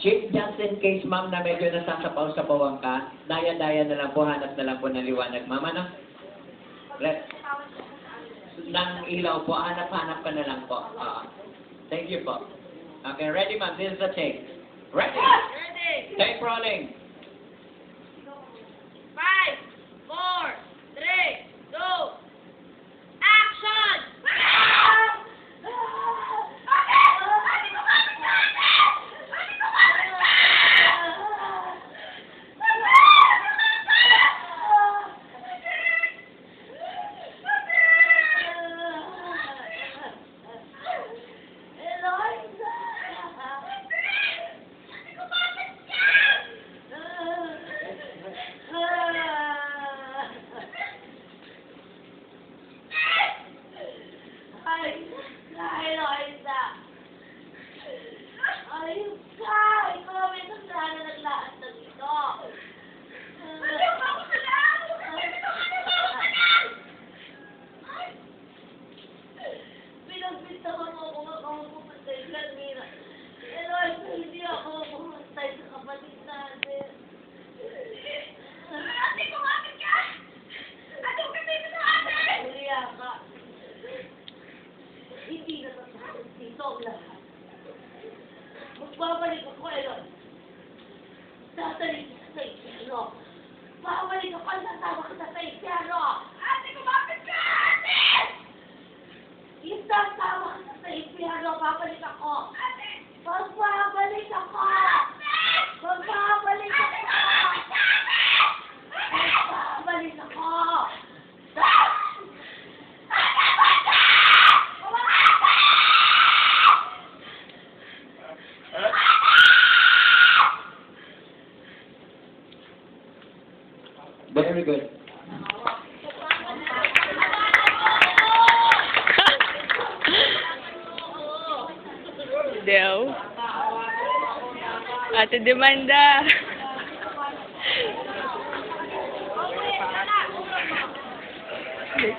Chief, just in case, ma'am, na medyo nasasapaw-sapawan ka, daya-daya na lang po, hanap na lang po ng liwanag, ma'am, ano? Nang ilaw po, hanap-hanap ka na lang po. Thank you po. Okay, ready, ma'am? This is the take. Ready? Ready! Take rolling. 5, 4, 3, 2, action! Hindi na tatapos dito ang lahat. Magbabalik ako, Elon. Dadalhin kita sa impyerno. Babalik ako at sasama kita sa impyerno. Ate, kumapit ka! Ate! Isasama kita sa impyerno. Babalik ako. Ate! Magbabalik ako! Ate! Magbabalik ako! Magbabalik ako! Very good. Daw. Ate Demanda. Okay,